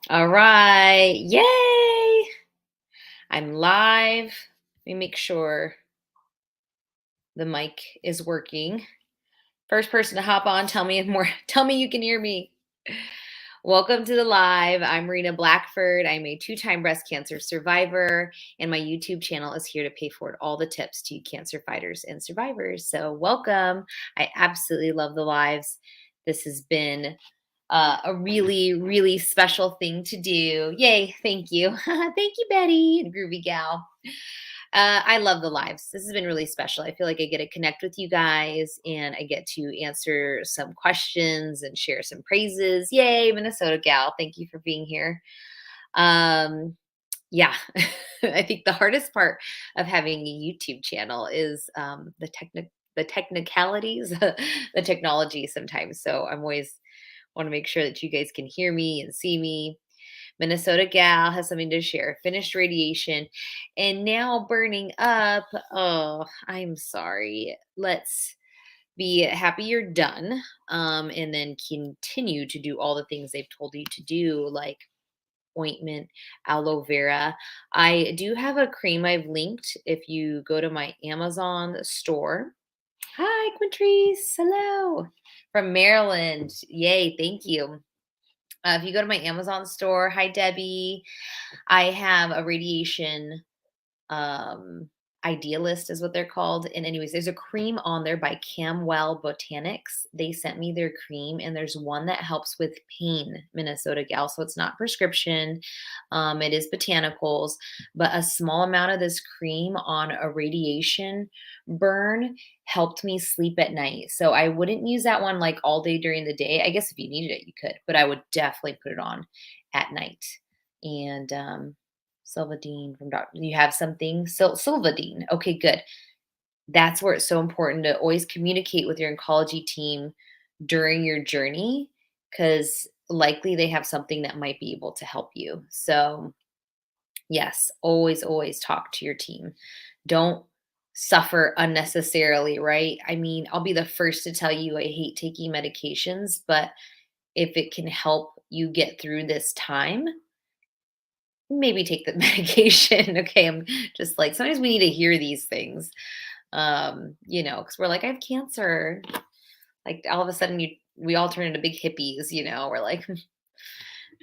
All right. Yay! I'm live. Let me make sure the mic is working. First person to hop on, tell me more. Tell me you can hear me. Welcome to the live. I'm Marina Blackford. I'm a two-time breast cancer survivor, and my YouTube channel is here to pay forward all the tips to you cancer fighters and survivors. So, welcome. I absolutely love the lives. This has been a really, really special thing to do. Yay. Thank you. Thank you, Betty and Groovy Gal. I love the lives. This has been really special. I feel like I get to connect with you guys and I get to answer some questions and share some praises. Yay, Minnesota gal. Thank you for being here. Um, yeah, I think the hardest part of having a YouTube channel is the technicalities, the technology sometimes. So I'm always want to make sure that you guys can hear me and see me. Minnesota gal has something to share. Finished radiation and now burning up. Oh, I'm sorry. Let's be happy you're done. And then continue to do all the things they've told you to do, like ointment, aloe vera. I do have a cream I've linked if you go to my Amazon store. Hi, Quintrice. Hello. From Maryland. Yay, thank you. If you go to my Amazon store, hi Debbie. I have a radiation um idealist is what they're called. And anyways, there's a cream on there by Camwell Botanics. They sent me their cream and there's one that helps with pain, Minnesota gal. So it's not prescription. It is botanicals, but a small amount of this cream on a radiation burn helped me sleep at night. So I wouldn't use that one like all day during the day. I guess if you needed it, you could, but I would definitely put it on at night. And Silvadine from Doctor. You have something? Silvadine. Okay, good. That's where it's so important to always communicate with your oncology team during your journey because likely they have something that might be able to help you. So, yes, always, always talk to your team. Don't suffer unnecessarily, right? I mean, I'll be the first to tell you I hate taking medications, but if it can help you get through this time, maybe take the medication. Okay, I'm just like sometimes we need to hear these things. Because we're like, I have cancer. Like all of a sudden we all turn into big hippies, we're like,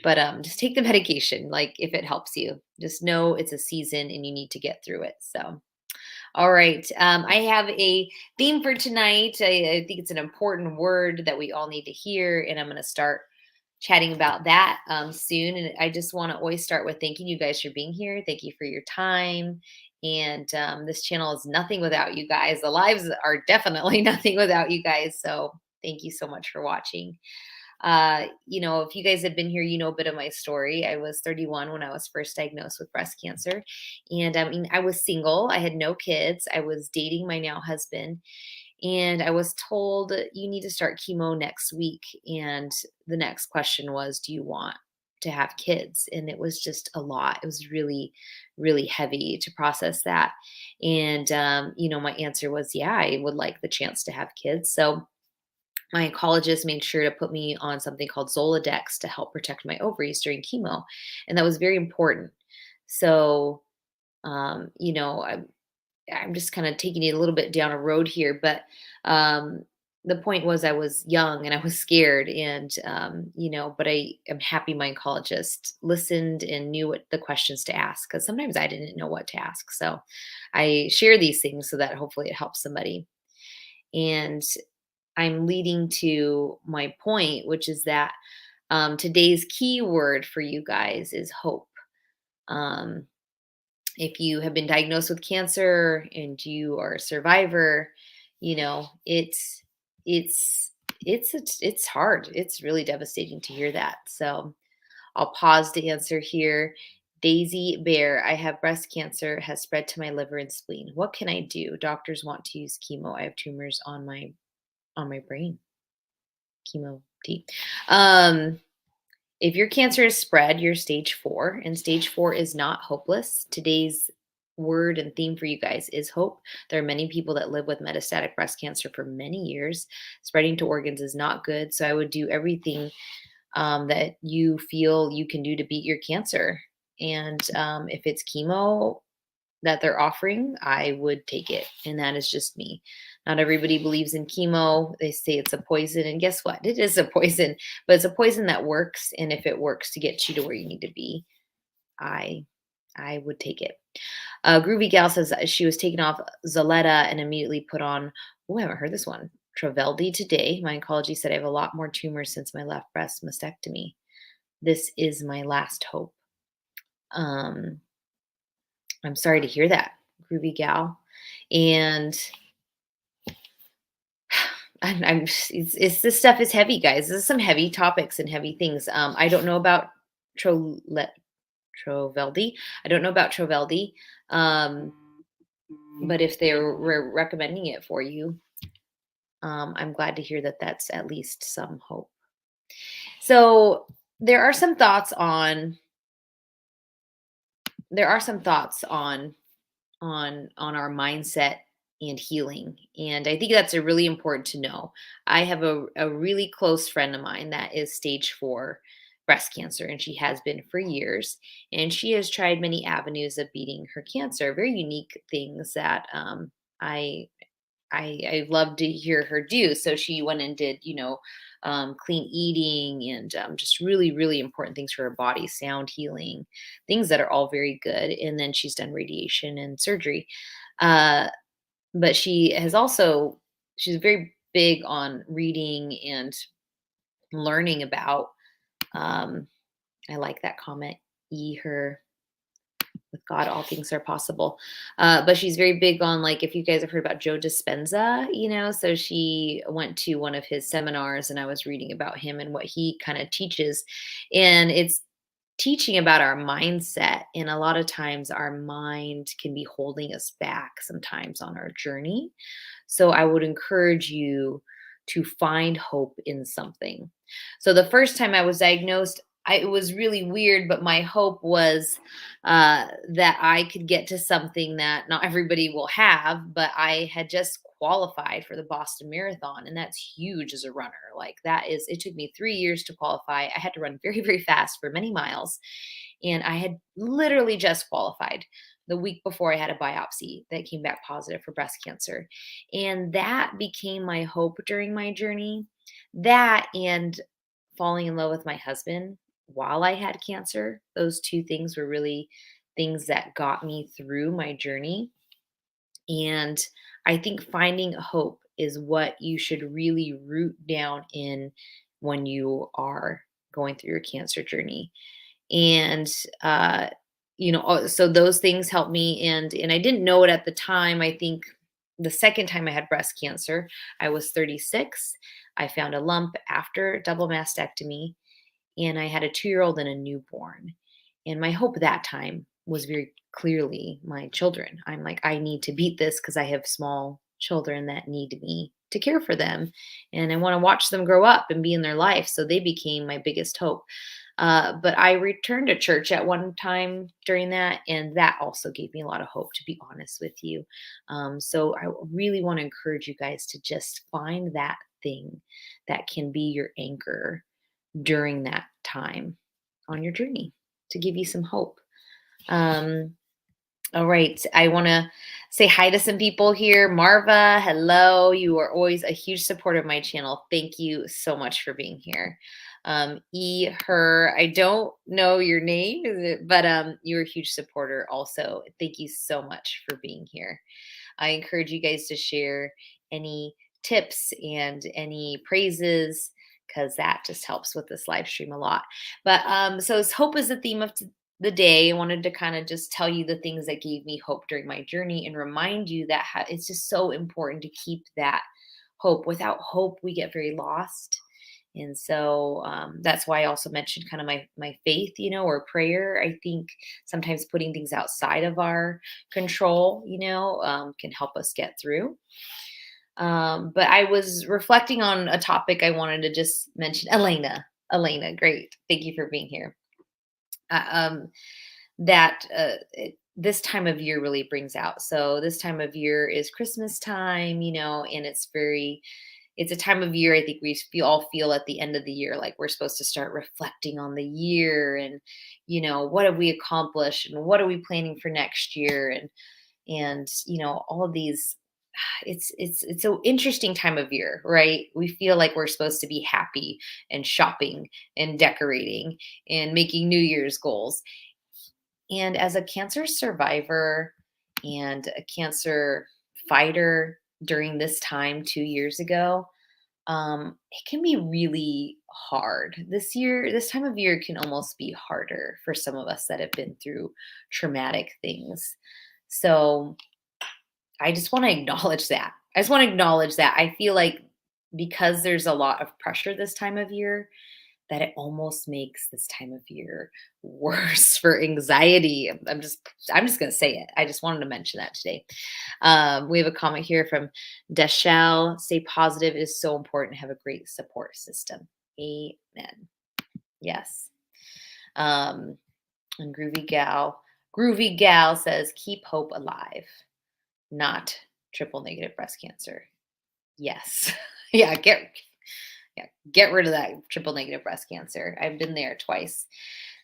but just take the medication, like if it helps you. Just know it's a season and you need to get through it. So all right. I have a theme for tonight. I think it's an important word that we all need to hear, and I'm going to start chatting about that soon. And I just want to always start with thanking you guys for being here. Thank you for your time. And this channel is nothing without you guys. The lives are definitely nothing without you guys. So thank you so much for watching. If you guys have been here, you know a bit of my story. I was 31 when I was first diagnosed with breast cancer. And I mean, I was single, I had no kids, I was dating my now husband. And I was told you need to start chemo next week. And the next question was, do you want to have kids? And it was just a lot. It was really, really heavy to process that. And, my answer was, yeah, I would like the chance to have kids. So my oncologist made sure to put me on something called Zoladex to help protect my ovaries during chemo. And that was very important. So, um, you know, I'm, I'm just kind of taking it a little bit down a road here, but um, the point was I was young and I was scared. And, but I am happy my oncologist listened and knew what the questions to ask because sometimes I didn't know what to ask. So I share these things so that hopefully it helps somebody. And I'm leading to my point, which is that today's key word for you guys is hope. Um, if you have been diagnosed with cancer and you are a survivor, you know it's it's hard. It's really devastating to hear that. So I'll pause to answer here. Daisy Bear, I have breast cancer, has spread to my liver and spleen. What can I do? Doctors want to use chemo. I have tumors on my brain. Chemo T. Um, if your cancer is spread, you're stage 4, and stage 4 is not hopeless. Today's word and theme for you guys is hope. There are many people that live with metastatic breast cancer for many years. Spreading to organs is not good. So I would do everything that you feel you can do to beat your cancer. And if it's chemo that they're offering, I would take it. And that is just me. Not everybody believes in chemo. They say it's a poison. And guess what? It is a poison, but it's a poison that works. And if it works to get you to where you need to be, I I would take it. Groovy Gal says that she was taken off Zaletta and immediately put on, oh, I haven't heard this one. Troveldi today. My oncology said I have a lot more tumors since my left breast mastectomy. This is my last hope. Um, I'm sorry to hear that, Groovy Gal. And this stuff is heavy, guys. This is some heavy topics and heavy things. I don't know about Tro- Troveldi. I don't know about Troveldi. Um, but if they're recommending it for you, I'm glad to hear that that's at least some hope. So there are some thoughts on on our mindset and healing, and I think that's a really important to know. I have a really close friend of mine that is stage 4 breast cancer, and she has been for years, and she has tried many avenues of beating her cancer, very unique things that I I love to hear her do. So she went and did, clean eating and just really, really important things for her body, sound healing, things that are all very good. And then she's done radiation and surgery. Uh, but she's very big on reading and learning about, um, I like that comment, her with God, all things are possible. But she's very big on, like, if you guys have heard about Joe Dispenza, so she went to one of his seminars and I was reading about him and what he kind of teaches. And it's teaching about our mindset. And a lot of times our mind can be holding us back sometimes on our journey. So I would encourage you to find hope in something. So the first time I was diagnosed, it was really weird, but my hope was that I could get to something that not everybody will have, but I had just qualified for the Boston Marathon, and that's huge as a runner. Like, it took me 3 years to qualify. I had to run very, very fast for many miles, and I had literally just qualified the week before I had a biopsy that came back positive for breast cancer. And that became my hope during my journey. That and falling in love with my husband while I had cancer, those two things were really things that got me through my journey. And I think finding hope is what you should really root down in when you are going through your cancer journey. And so those things helped me, and I didn't know it at the time. I think the second time I had breast cancer, I was 36. I found a lump after double mastectomy, and I had a 2-year-old and a newborn. And my hope that time was very clearly my children. I'm like, I need to beat this because I have small children that need me to care for them. And I want to watch them grow up and be in their life. So they became my biggest hope. But I returned to church at one time during that, and that also gave me a lot of hope, to be honest with you. So I really want to encourage you guys to just find that thing that can be your anchor during that time on your journey to give you some hope. Um, all right. I want to say hi to some people here. Marva, hello. You are always a huge supporter of my channel. Thank you so much for being here. Her, I don't know your name, but you're a huge supporter also. Thank you so much for being here. I encourage you guys to share any tips and any praises, because that just helps with this live stream a lot. But so hope is the theme of the day. I wanted to kind of just tell you the things that gave me hope during my journey and remind you that it's just so important to keep that hope. Without hope, we get very lost. And so that's why I also mentioned kind of my faith, or prayer. I think sometimes putting things outside of our control, can help us get through. But I was reflecting on a topic I wanted to just mention. Elena, great. Thank you for being here. This time of year really brings out. So this time of year is Christmas time, and it's very it's a time of year I think all feel at the end of the year like we're supposed to start reflecting on the year and what have we accomplished and what are we planning for next year and all of these it's an interesting time of year, right? We feel like we're supposed to be happy and shopping and decorating and making New Year's goals. And as a cancer survivor and a cancer fighter during this time 2 years ago, it can be really hard. This time of year can almost be harder for some of us that have been through traumatic things. So I just want to acknowledge that. I just want to acknowledge that. I feel like because there's a lot of pressure this time of year, that it almost makes this time of year worse for anxiety. I'm just gonna say it. I just wanted to mention that today. We have a comment here from Deshelle. Stay positive. It is so important to have a great support system. Amen. Yes. Um, and Groovy Gal says, keep hope alive, not triple negative breast cancer. Yes. yeah, get rid of that triple negative breast cancer. I've been there twice.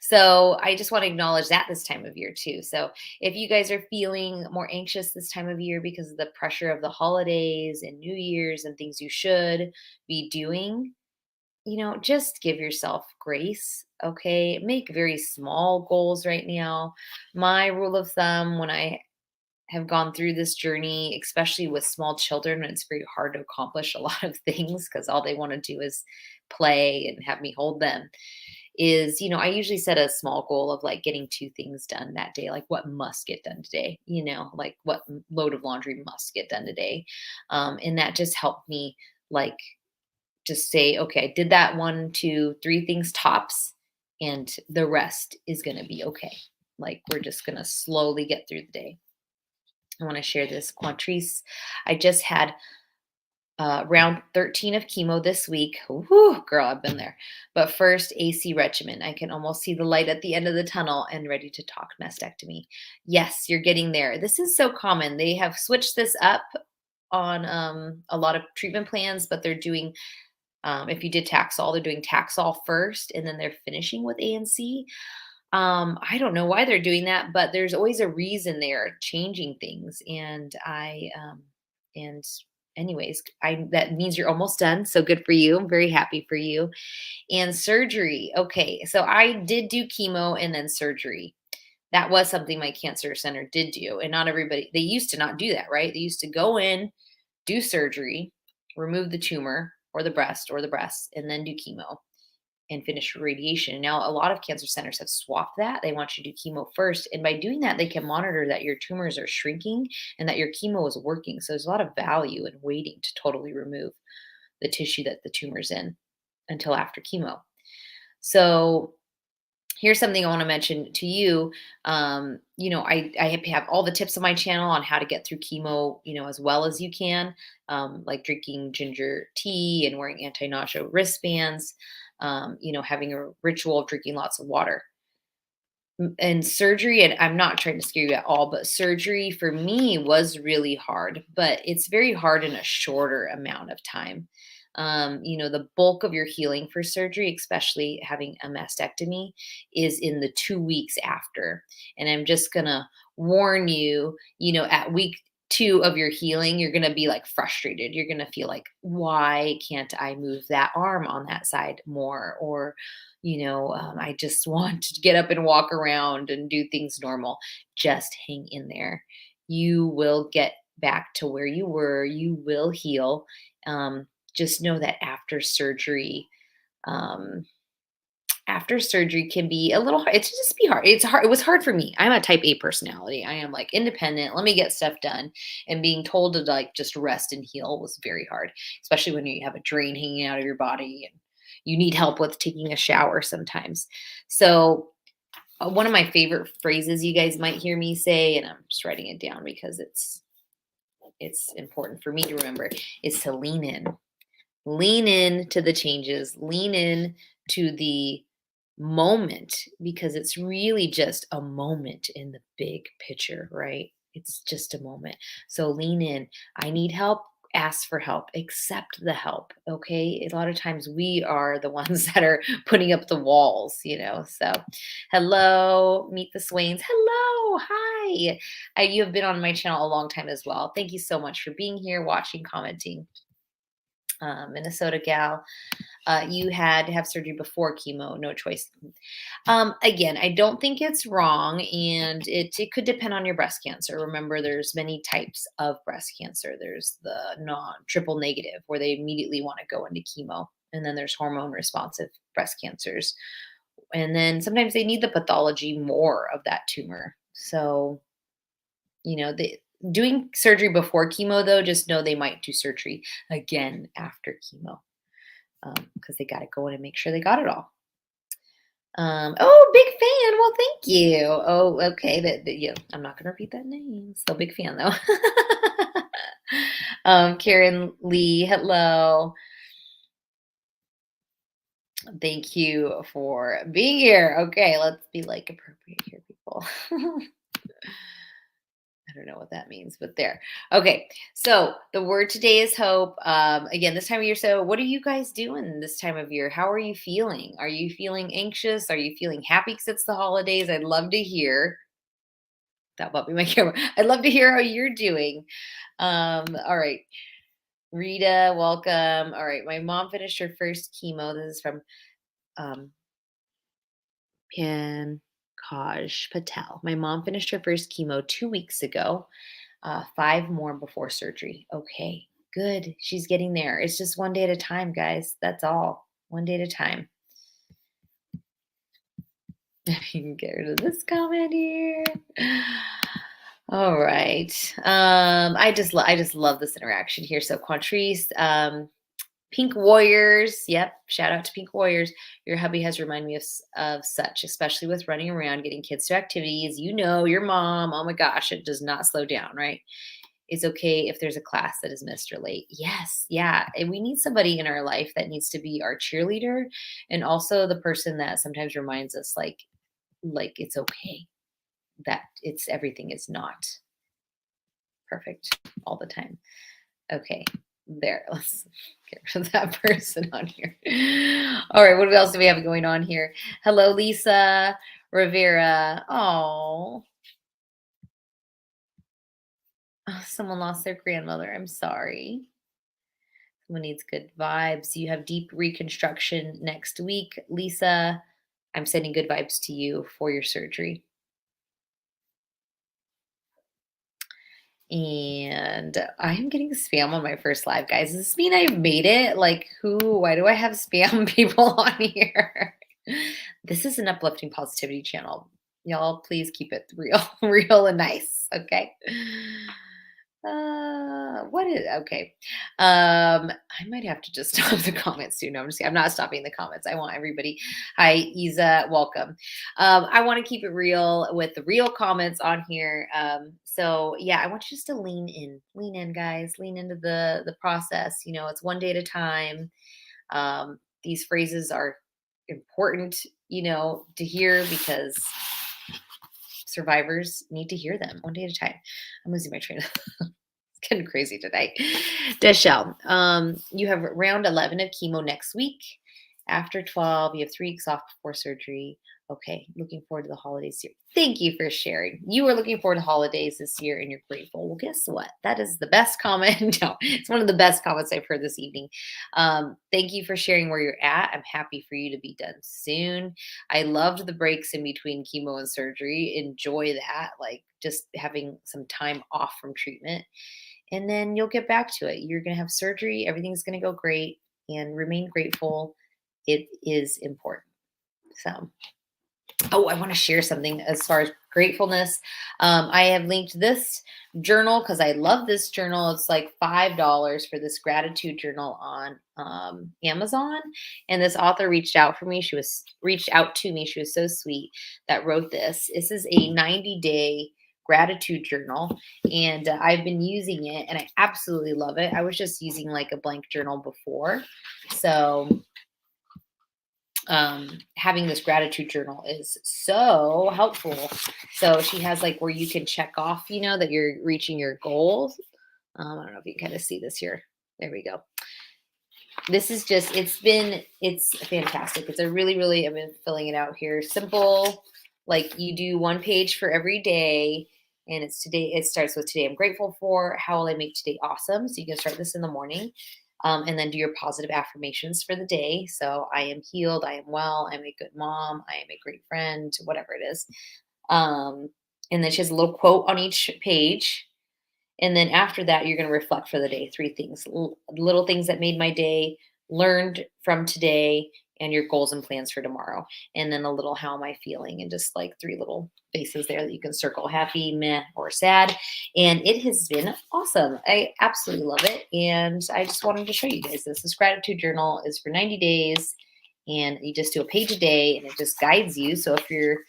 So I just want to acknowledge that this time of year too. So if you guys are feeling more anxious this time of year because of the pressure of the holidays and New Year's and things you should be doing, just give yourself grace. Okay. Make very small goals right now. My rule of thumb when I have gone through this journey, especially with small children, and it's very hard to accomplish a lot of things because all they want to do is play and have me hold them. Is, I usually set a small goal of like getting two things done that day, like what must get done today, like what load of laundry must get done today. And that just helped me like just say, okay, I did that 1, 2, 3 things tops, and the rest is going to be okay. Like we're just going to slowly get through the day. I want to share this. Quantrice, I just had round 13 of chemo this week. Whew, girl, I've been there. But first, AC regimen. I can almost see the light at the end of the tunnel and ready to talk mastectomy. Yes, you're getting there. This is so common. They have switched this up on a lot of treatment plans, but they're doing, if you did Taxol, they're doing Taxol first, and then they're finishing with ANC. I don't know why they're doing that, but there's always a reason they're changing things. And anyways, that means you're almost done. So good for you. I'm very happy for you. And surgery. Okay. So I did do chemo and then surgery. That was something my cancer center did do. And not everybody, they used to not do that, right? They used to go in, do surgery, remove the tumor or the breast and then do chemo and finish radiation. Now, a lot of cancer centers have swapped that. They want you to do chemo first. And by doing that, they can monitor that your tumors are shrinking and that your chemo is working. So there's a lot of value in waiting to totally remove the tissue that the tumor's in until after chemo. So here's something I want to mention to you. I have all the tips on my channel on how to get through chemo, as well as you can, like drinking ginger tea and wearing anti-nausea wristbands, having a ritual of drinking lots of water. And surgery, and I'm not trying to scare you at all, but surgery for me was really hard, but it's very hard in a shorter amount of time. The bulk of your healing for surgery, especially having a mastectomy, is in the 2 weeks after. And I'm just gonna warn you, at week 2 of your healing, you're gonna be like frustrated. You're gonna feel like, why can't I move that arm on that side more? Or, I just want to get up and walk around and do things normal. Just hang in there. You will get back to where you were. You will heal. Just know that um, after surgery can be a little hard. It's just be hard. It's hard. It was hard for me. I'm a type A personality. I am like independent. Let me get stuff done. And being told to like just rest and heal was very hard, especially when you have a drain hanging out of your body and you need help with taking a shower sometimes. So one of my favorite phrases you guys might hear me say, and I'm just writing it down because it's important for me to remember, is to lean in. Lean in to the changes, lean in to the moment, because it's really just a moment in the big picture, right? It's just a moment. So lean in. I need help. ask for help, accept the help. Okay. A lot of times we are the ones that are putting up the walls, you know. So, hello, meet the Swains. Hello. Hi. You have been on my channel a long time as well. Thank you so much for being here, watching, commenting. Minnesota gal, you had to have surgery before chemo, no choice. Again, I don't think it's wrong, and it could depend on your breast cancer. Remember, there's many types of breast cancer. There's the non triple negative, where they immediately want to go into chemo, and then there's hormone responsive breast cancers, and then sometimes they need the pathology more of that tumor. So the doing surgery before chemo, though, just know they might do surgery again after chemo, because they got to go in and make sure they got it all. Oh, big fan. Well, thank you. Oh, okay. Yeah, I'm not gonna repeat that name. Still big fan though. Karen Lee, hello. Thank you for being here. Okay, let's be like appropriate here, people. I don't know what that means, but there. Okay, so the word today is hope. Again, this time of year. So, what are you guys doing this time of year? How are you feeling? Are you feeling anxious? Are you feeling happy because it's the holidays? I'd love to hear. That might be my camera. I'd love to hear how you're doing. All right, Rita, welcome. All right, my mom finished her first chemo. This is from um, Pankaj Patel. My mom finished her first chemo 2 weeks ago. 5 more before surgery. Okay, good. She's getting there. It's just one day at a time, guys. That's all. One day at a time. If you can get rid of this comment here. All right. I just love this interaction here. So Quantrice, Pink Warriors. Yep. Shout out to Pink Warriors. Your hubby has reminded me of such, especially with running around, getting kids to activities. Your mom. Oh my gosh, it does not slow down, right? It's okay if there's a class that is missed or late. Yes, yeah. And we need somebody in our life that needs to be our cheerleader, and also the person that sometimes reminds us like it's okay, that it's everything is not perfect all the time. Okay. There, let's get rid of that person on here. All right, what else do we have going on here? Hello, Lisa Rivera. Oh, someone lost their grandmother. I'm sorry. Someone needs good vibes. You have deep reconstruction next week. Lisa, I'm sending good vibes to you for your surgery. And I'm getting spam on my first live, guys. Does this mean I've made it? Like, why do I have spam people on here? This is an uplifting positivity channel. Y'all, please keep it real, real and nice. Okay. What is okay? I might have to just stop the comments soon. No, I'm not stopping the comments. I want everybody. Hi, Isa, welcome. I want to keep it real with the real comments on here. So yeah, I want you just to lean in, guys, lean into the process. It's one day at a time. These phrases are important, to hear, because survivors need to hear them one day at a time. I'm losing my train of it's getting crazy today. Deshelle, you have round 11 of chemo next week. After 12, you have 3 weeks off before surgery. Okay, looking forward to the holidays here. Thank you for sharing. You are looking forward to holidays this year and you're grateful. Well, guess what? That is the best comment. No, it's one of the best comments I've heard this evening. Thank you for sharing where you're at. I'm happy for you to be done soon. I loved the breaks in between chemo and surgery. Enjoy that, like just having some time off from treatment. And then you'll get back to it. You're going to have surgery. Everything's going to go great, and remain grateful. It is important. So, oh, I want to share something as far as gratefulness. I have linked this journal because I love this journal. It's like $5 for this gratitude journal on Amazon. And this author reached out to me. She was so sweet, that wrote this. This is a 90-day gratitude journal, and I've been using it and I absolutely love it. I was just using like a blank journal before. So having this gratitude journal is so helpful. So she has like where you can check off, that you're reaching your goals. I don't know if you can kind of see this here. There we go. This is just, it's fantastic. It's a really, I've been filling it out here. Simple, like you do one page for every day. And it's today, it starts with today I'm grateful for, how will I make today awesome? So you can start this in the morning. And then do your positive affirmations for the day. So I am healed, I am well, I'm a good mom, I am a great friend, whatever it is. Um, and then she has a little quote on each page. And then after that, you're going to reflect for the day. Three things, little things that made my day, learned from today, and your goals and plans for tomorrow. And then a little, how am I feeling? And just like three little faces there that you can circle, happy, meh, or sad. And it has been awesome. I absolutely love it. And I just wanted to show you guys this. This gratitude journal is for 90 days. And you just do a page a day and it just guides you. So if you're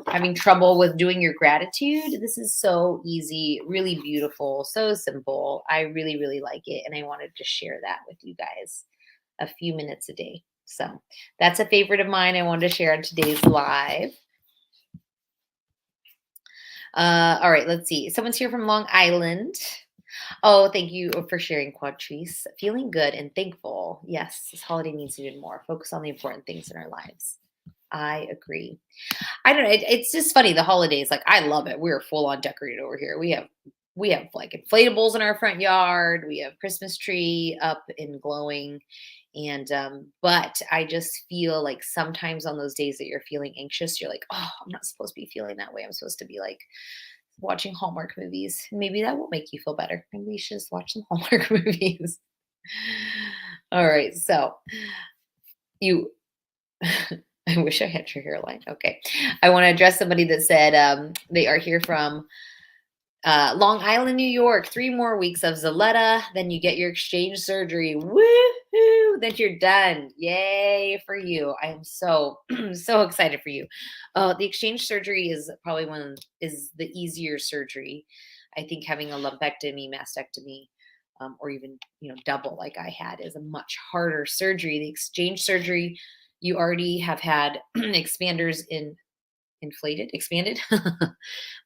having trouble with doing your gratitude, this is so easy, really beautiful, so simple. I really like it. And I wanted to share that with you guys a few minutes a day. So that's a favorite of mine I wanted to share on today's live. All right, let's see. Someone's here from Long Island. Oh, thank you for sharing, Quadtrice. Feeling good and thankful. Yes, this holiday needs even more. Focus on the important things in our lives. I agree. I don't know. It's just funny. The holidays, like I love it. We're full on decorated over here. We have like inflatables in our front yard. We have Christmas tree up and glowing. And but I just feel like sometimes on those days that you're feeling anxious, you're like, oh, I'm not supposed to be feeling that way. I'm supposed to be like watching Hallmark movies. Maybe that will make you feel better. Maybe we should just watch some Hallmark movies. All right. So you I wish I had your hairline. Okay. I want to address somebody that said they are here from Long Island, New York. 3 more weeks of Zaletta, then you get your exchange surgery. Woohoo! Then you're done. Yay for you. I am so, so excited for you. The exchange surgery is probably is the easier surgery. I think having a lumpectomy, mastectomy, or even, double like I had is a much harder surgery. The exchange surgery, you already have had expanders expanded.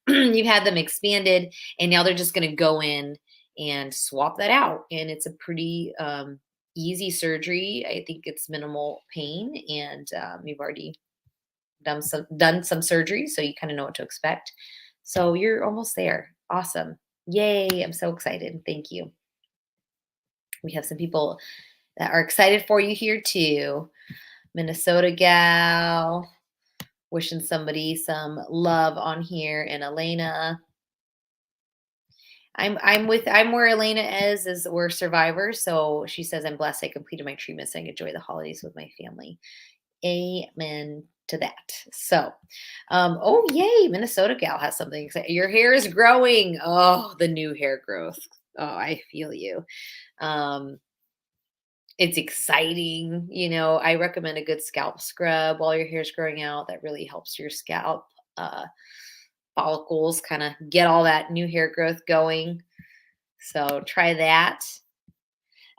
You've had them expanded, and now they're just going to go in and swap that out. And it's a pretty easy surgery. I think it's minimal pain, and you've already done some surgery, so you kind of know what to expect. So you're almost there. Awesome. Yay. I'm so excited. Thank you. We have some people that are excited for you here too. Minnesota gal, wishing somebody some love on here, and Elena. I'm where Elena is we're survivors. So she says, I'm blessed I completed my treatment so I can enjoy the holidays with my family. Amen to that. So oh yay, Minnesota gal has something exciting. Your hair is growing. Oh, the new hair growth. Oh, I feel you. Um it's exciting. I recommend a good scalp scrub while your hair's growing out. That really helps your scalp follicles kind of get all that new hair growth going. So try that.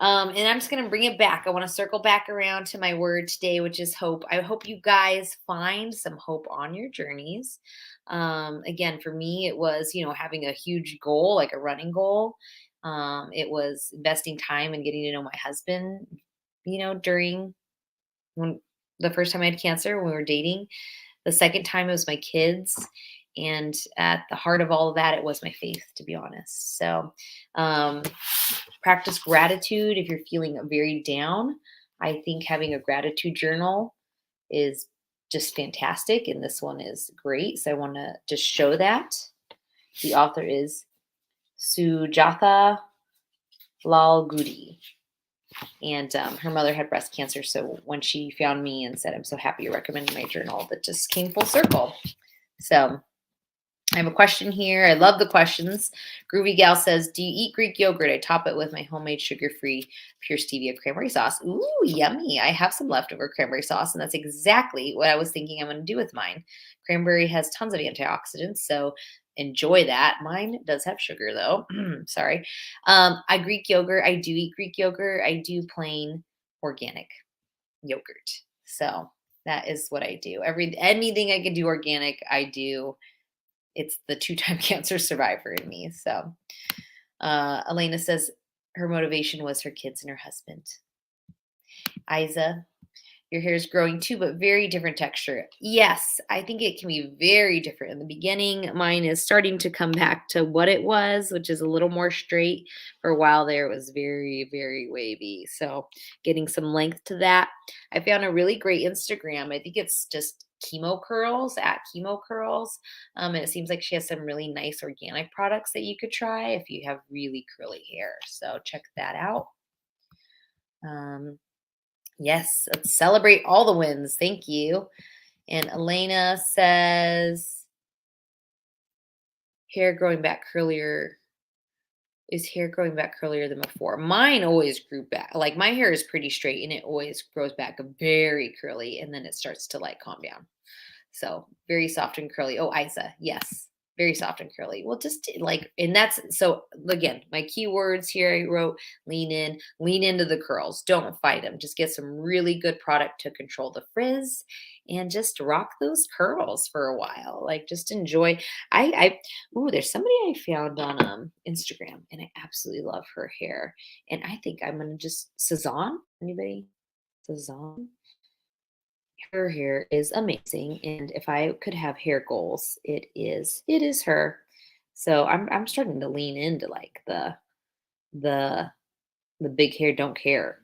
And I'm just going to bring it back. I want to circle back around to my word today, which is hope. I hope you guys find some hope on your journeys. Again, for me, it was, having a huge goal, like a running goal. It was investing time and getting to know my husband, during when the first time I had cancer, when we were dating. The second time it was my kids. And at the heart of all of that, it was my faith, to be honest. So practice gratitude if you're feeling very down. I think having a gratitude journal is just fantastic. And this one is great. So I want to just show that. The author is Sujatha Lalgudi. And her mother had breast cancer. So when she found me and said, I'm so happy you're recommending my journal, that just came full circle. So I have a question here. I love the questions. Groovy Gal says, do you eat Greek yogurt? I top it with my homemade sugar-free pure stevia cranberry sauce. Ooh, yummy. I have some leftover cranberry sauce, and that's exactly what I was thinking I'm going to do with mine. Cranberry has tons of antioxidants, so enjoy that. Mine does have sugar, though. Sorry. I Greek yogurt. I do eat Greek yogurt. I do plain organic yogurt. So that is what I do. Anything I can do organic, I do. It's the 2-time cancer survivor in me. So Elena says her motivation was her kids and her husband. Isa, your hair is growing too, but very different texture. Yes, I think it can be very different in the beginning. Mine is starting to come back to what it was, which is a little more straight. For a while there, it was very, very wavy. So getting some length to that. I found a really great Instagram. I think it's just chemo curls at chemo curls. And it seems like she has some really nice organic products that you could try if you have really curly hair. So check that out. Um, Yes, let's celebrate all the wins. Thank you. And Elena says, hair growing back curlier. Is hair growing back curlier than before? Mine always grew back. Like my hair is pretty straight and it always grows back very curly and then it starts to like calm down. So very soft and curly. Oh, Isa, yes. Very soft and curly. Well, just like, and that's so again, my keywords here I wrote lean into the curls. Don't fight them. Just get some really good product to control the frizz and just rock those curls for a while. Like just enjoy. Ooh, there's somebody I found on Instagram and I absolutely love her hair. And I think I'm gonna just Cezanne. Anybody? Cezanne? Her hair is amazing, and if I could have hair goals, it is her. So I'm starting to lean into like the the big hair don't care.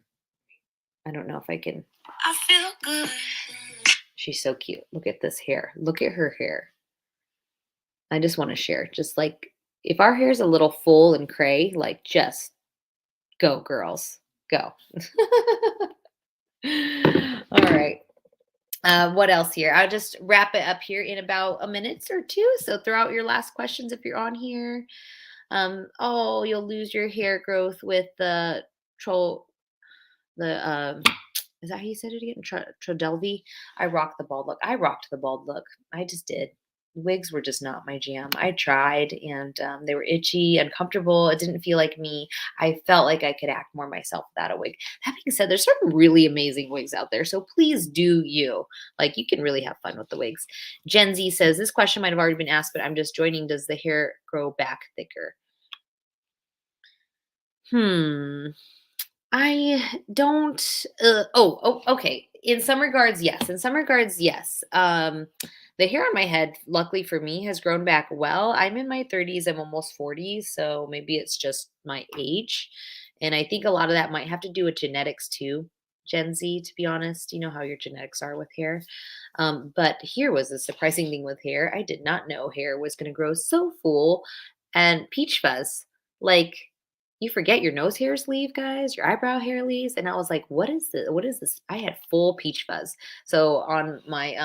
I don't know if I can. I feel good. She's so cute. Look at this hair. Look at her hair. I just want to share. Just like if our hair's a little full and cray, like just go girls. Go. All right. What else here? I'll just wrap it up here in about a minute or two. So throw out your last questions if you're on here. Oh, you'll lose your hair growth with the troll. The is that how you said it again? Trodelvy. I rocked the bald look. I rocked the bald look. I just did. Wigs were just not my jam. I tried, and they were itchy, uncomfortable. It didn't feel like me. I felt like I could act more myself without a wig. That being said, there's some really amazing wigs out there, so please do you. Like, you can really have fun with the wigs. Gen Z says, this question might have already been asked, but I'm just joining. Does the hair grow back thicker? Hmm. I don't. Okay. In some regards, yes. In some regards, yes. The hair on my head, luckily for me, has grown back well. I'm in my 30s. I'm almost 40, so maybe it's just my age, and I think a lot of that might have to do with genetics too. Gen Z, to be honest, you know how your genetics are with hair. But here was a surprising thing with hair. I did not know hair was going to grow so full and peach fuzz. Like you forget your nose hairs leave, guys, your eyebrow hair leaves. And I was like, what is this? What is this? I had full peach fuzz. So on my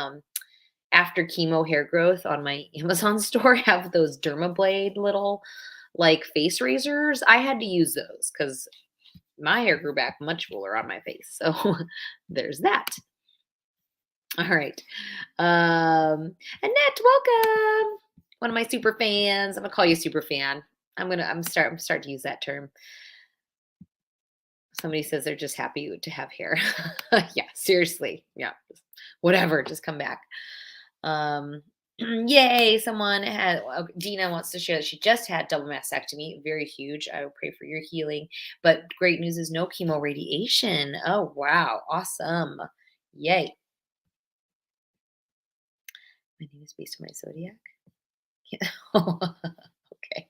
after chemo hair growth on my Amazon store, I have those Dermablade little like face razors. I had to use those because my hair grew back much fuller on my face. So there's that. All right. Annette, welcome. One of my super fans. I'm gonna call you super fan. I'm starting to use that term. Somebody says they're just happy to have hair. Yeah, seriously. Yeah. Whatever, just come back. Yay, someone had Dina wants to share that she just had double mastectomy, very huge. I will pray for your healing. But great news is no chemo radiation. Oh wow, awesome. Yay. My name is based on my zodiac. Okay.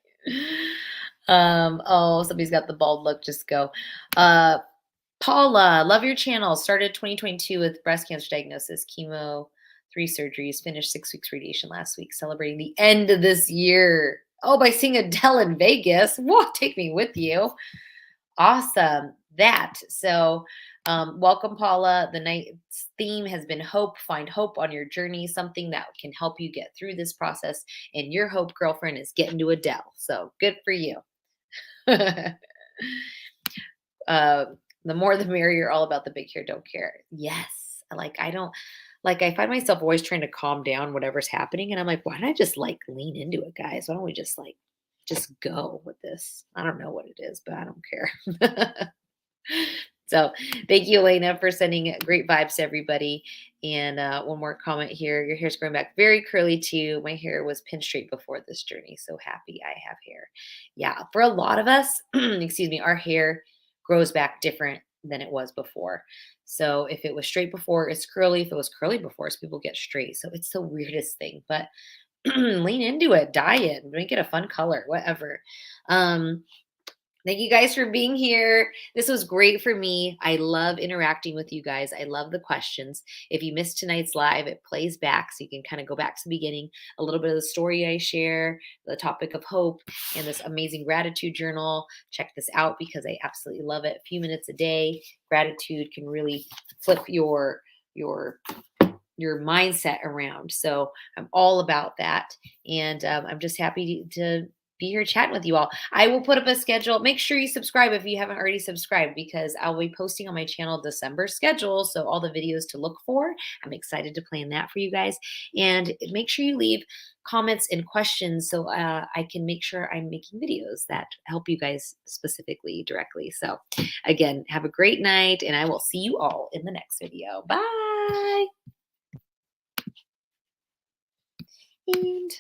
Oh, somebody's got the bald look. Just go. Paula, love your channel. Started 2022 with breast cancer diagnosis, chemo, 3 surgeries, finished 6 weeks radiation last week, celebrating the end of this year. Oh, by seeing Adele in Vegas. Whoa, take me with you. Awesome. So, welcome, Paula. The night's theme has been hope. Find hope on your journey, something that can help you get through this process. And your hope, girlfriend, is getting to Adele. So, good for you. The more the merrier, all about the big hair, don't care. Yes. I don't like I find myself always trying to calm down whatever's happening. And I'm like, why don't I just like lean into it, guys? Why don't we just go with this? I don't know what it is, but I don't care. So thank you, Elena, for sending great vibes to everybody. And one more comment here. Your hair's growing back very curly too. My hair was pinned straight before this journey. So happy I have hair. Yeah, for a lot of us, excuse me, our hair grows back different than it was before. So if it was straight before, it's curly. If it was curly before, people get straight. So it's the weirdest thing. But lean into it, dye it, make it a fun color, whatever. Thank you guys for being here. This was great for me. I love interacting with you guys. I love the questions. If you missed tonight's live, it plays back so you can kind of go back to the beginning, a little bit of the story I share, the topic of hope, and this amazing gratitude journal. Check this out because I absolutely love it. A few minutes a day. Gratitude can really flip your mindset around. So I'm all about that. And I'm just happy to be here chatting with you all. I will put up a schedule. Make sure you subscribe if you haven't already subscribed because I'll be posting on my channel December schedule. So all the videos to look for. I'm excited to plan that for you guys. And make sure you leave comments and questions so I can make sure I'm making videos that help you guys specifically directly. So again, have a great night and I will see you all in the next video. Bye. And